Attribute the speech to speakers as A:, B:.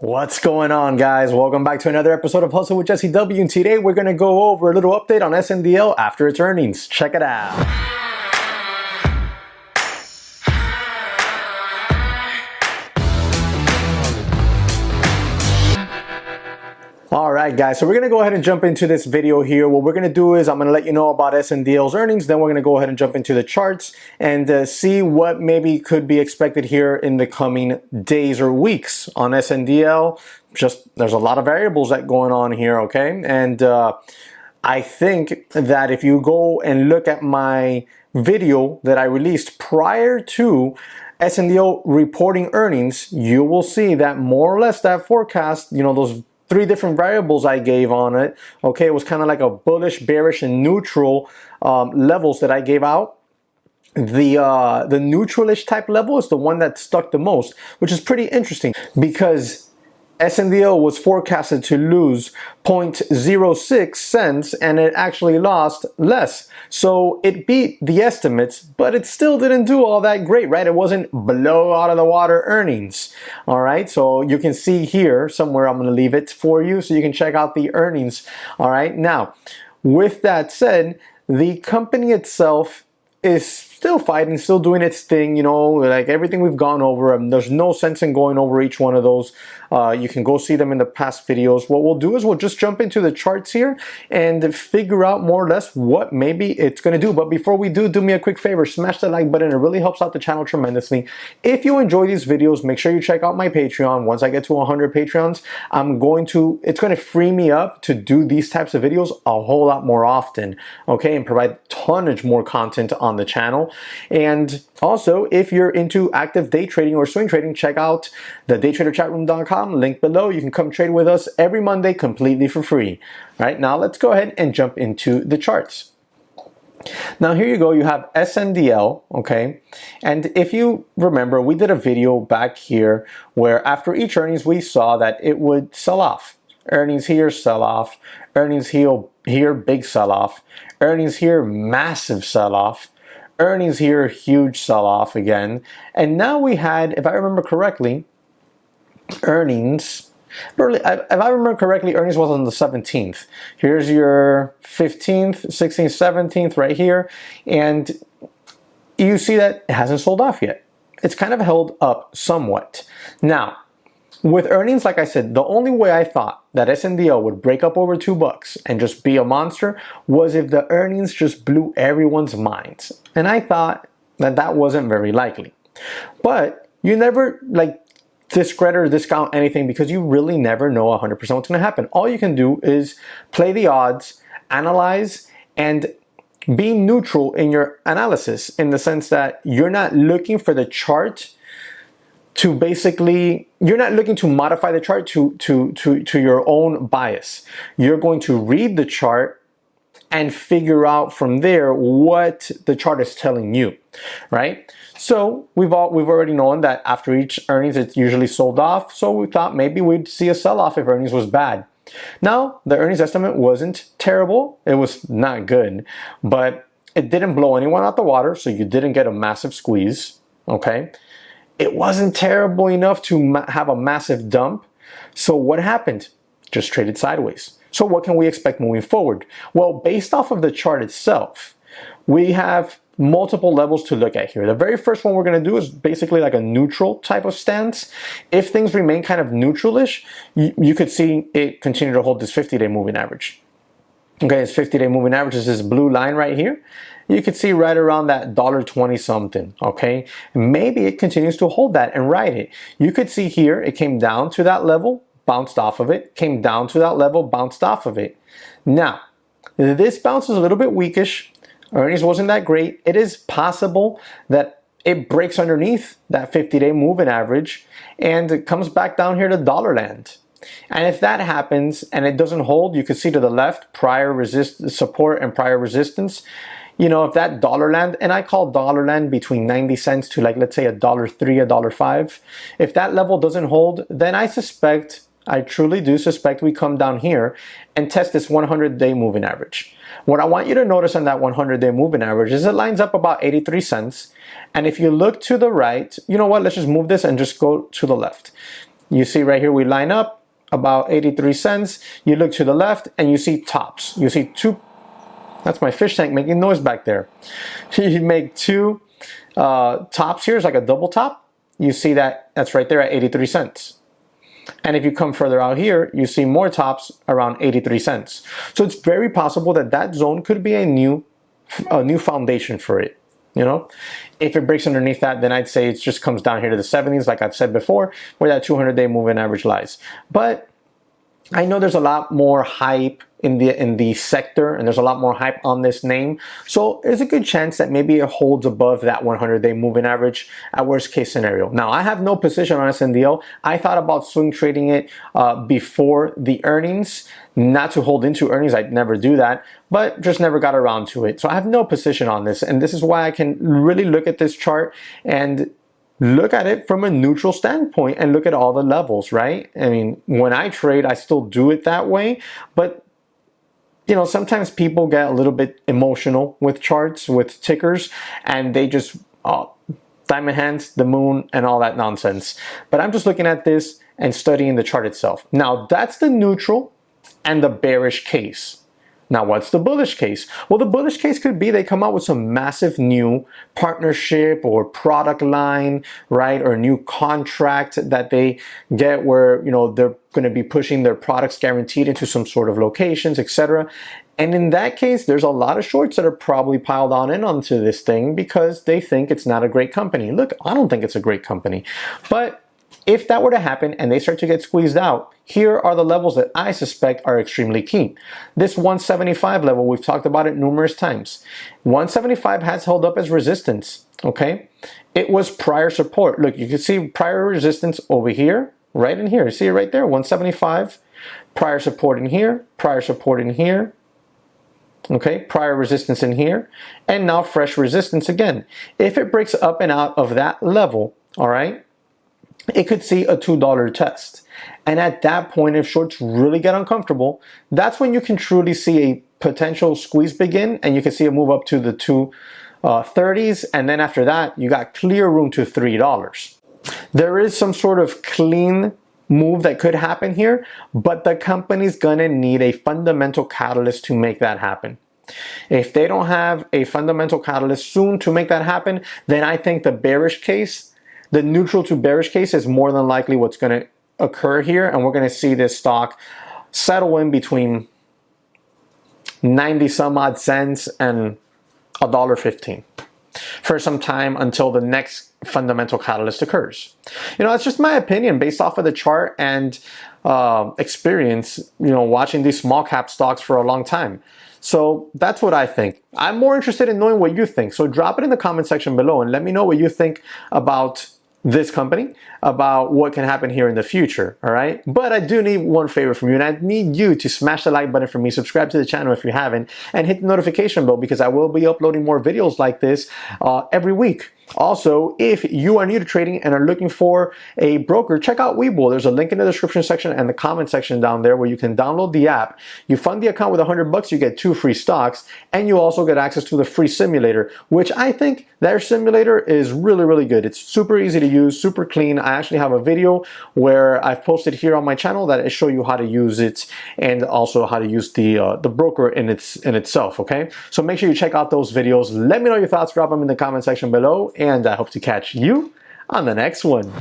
A: What's going on, guys? Welcome back to another episode of Hustle with JesseW, and today we're going to go over a little update on SNDL after its earnings. Check it out. Alright guys, so we're going to go ahead and jump into this video here. What we're going to do is I'm going to let you know about SNDL's earnings, then we're going to go ahead and jump into the charts and see what maybe could be expected here in the coming days or weeks on SNDL. There's a lot of variables that going on here, okay? And I think that if you go and look at my video that I released prior to SNDL reporting earnings, you will see that more or less that forecast, those three different variables I gave on it, okay, it was kind of like a bullish, bearish, and neutral levels that I gave out. The neutralish type level is the one that stuck the most, which is pretty interesting because SNDL was forecasted to lose 0.06 cents and it actually lost less. So it beat the estimates, but it still didn't do all that great, right? It wasn't blow out of the water earnings. All right, so you can see here somewhere, I'm going to leave it for you so you can check out the earnings. All right, now with that said, the company itself is still fighting, still doing its thing, like everything we've gone over. There's no sense in going over each one of those. You can go see them in the past videos. What we'll do is we'll just jump into the charts here and figure out more or less what maybe it's going to do. But before we do me a quick favor, smash the like button. It really helps out the channel tremendously. If you enjoy these videos, make sure you check out my Patreon. Once I get to 100 Patreons, it's going to free me up to do these types of videos a whole lot more often, okay, and provide tonnage more content on the channel. And also, if you're into active day trading or swing trading, check out the daytraderchatroom.com, link below. You can come trade with us every Monday completely for free. All right, now let's go ahead and jump into the charts. Now here you go, you have SNDL, okay? And if you remember, we did a video back here where after each earnings we saw that it would sell off. Earnings here, sell off. Earnings here, big sell off. Earnings here, massive sell off. Earnings here, huge sell off again. And now we had, if I remember correctly, earnings was on the 17th. Here's your 15th, 16th, 17th right here. And you see that it hasn't sold off yet. It's kind of held up somewhat. Now, with earnings, like I said, the only way I thought that SNDL would break up over $2 and just be a monster was if the earnings just blew everyone's minds. And I thought that that wasn't very likely. But you never discredit or discount anything because you really never know 100% what's going to happen. All you can do is play the odds, analyze, and be neutral in your analysis in the sense that you're not looking for the chart to you're not looking to modify the chart to your own bias. You're going to read the chart and figure out from there what the chart is telling you, right? So we've already known that after each earnings it's usually sold off, so we thought maybe we'd see a sell-off if earnings was bad. Now, the earnings estimate wasn't terrible, it was not good, but it didn't blow anyone out the water, so you didn't get a massive squeeze, okay? It wasn't terrible enough to have a massive dump. So what happened? Just traded sideways. So what can we expect moving forward? Well, based off of the chart itself, we have multiple levels to look at here. The very first one we're going to do is basically like a neutral type of stance. If things remain kind of neutralish, you could see it continue to hold this 50-day moving average. Okay, this 50-day moving average is this blue line right here. You could see right around that $1.20 something, okay? Maybe it continues to hold that and ride it. You could see here, it came down to that level, bounced off of it, came down to that level, bounced off of it. Now, this bounce is a little bit weakish. Earnings wasn't that great. It is possible that it breaks underneath that 50-day moving average and it comes back down here to dollar land. And if that happens and it doesn't hold, you can see to the left prior support and prior resistance. If that dollar land, and I call dollar land between 90 cents to let's say $1.03, $1.05. If that level doesn't hold, then I truly do suspect we come down here and test this 100-day moving average. What I want you to notice on that 100-day moving average is it lines up about 83 cents. And if you look to the right, you know what, let's just move this and just go to the left. You see right here we line up about 83 cents. You look to the left and you see tops. You see two, that's my fish tank making noise back there. You make two tops here, it's like a double top. You see that that's right there at 83 cents. And if you come further out here, you see more tops around 83 cents. So it's very possible that that zone could be a new foundation for it. You know, if it breaks underneath that, then I'd say it just comes down here to the 70s, like I've said before, where that 200-day moving average lies. But I know there's a lot more hype in the sector, and there's a lot more hype on this name. So there's a good chance that maybe it holds above that 100-day moving average at worst case scenario. Now, I have no position on SNDL. I thought about swing trading it before the earnings, not to hold into earnings. I'd never do that, but just never got around to it. So I have no position on this, and this is why I can really look at this chart and look at it from a neutral standpoint and look at all the levels, right? I mean, when I trade, I still do it that way, but you know, sometimes people get a little bit emotional with charts, with tickers, and they just diamond hands, the moon, and all that nonsense. But I'm just looking at this and studying the chart itself. Now, that's the neutral and the bearish case. Now, what's the bullish case? Well, the bullish case could be they come out with some massive new partnership or product line, right? Or new contract that they get where, you know, they're going to be pushing their products guaranteed into some sort of locations, etc. And in that case, there's a lot of shorts that are probably piled on in onto this thing because they think it's not a great company. Look, I don't think it's a great company, but if that were to happen and they start to get squeezed out, here are the levels that I suspect are extremely key. This 175 level, we've talked about it numerous times. 175 has held up as resistance, okay? It was prior support. Look, you can see prior resistance over here, right in here. You see it right there, 175. Prior support in here, prior support in here. Okay, prior resistance in here, and now fresh resistance again. If it breaks up and out of that level, all right, it could see a $2 test. And at that point, if shorts really get uncomfortable, that's when you can truly see a potential squeeze begin, and you can see a move up to the 230s. And then after that, you got clear room to $3. There is some sort of clean move that could happen here, but the company's gonna need a fundamental catalyst to make that happen. If they don't have a fundamental catalyst soon to make that happen, then I think the bearish case, the neutral to bearish case, is more than likely what's going to occur here, and we're going to see this stock settle in between 90 some odd cents and $1.15 for some time until the next fundamental catalyst occurs. You know, it's just my opinion based off of the chart and experience, you know, watching these small cap stocks for a long time. So that's what I think. I'm more interested in knowing what you think. So drop it in the comment section below and let me know what you think about this company, about what can happen here in the future, all right? But I do need one favor from you, and I need you to smash the like button for me, subscribe to the channel if you haven't, and hit the notification bell because I will be uploading more videos like this every week. Also, if you are new to trading and are looking for a broker, check out Webull. There's a link in the description section and the comment section down there where you can download the app. You fund the account with $100, you get 2 free stocks, and you also get access to the free simulator, which I think their simulator is really, really good. It's super easy to use, super clean. I actually have a video where I've posted here on my channel that I show you how to use it and also how to use the broker in itself, okay? So make sure you check out those videos. Let me know your thoughts, drop them in the comment section below, and I hope to catch you on the next one.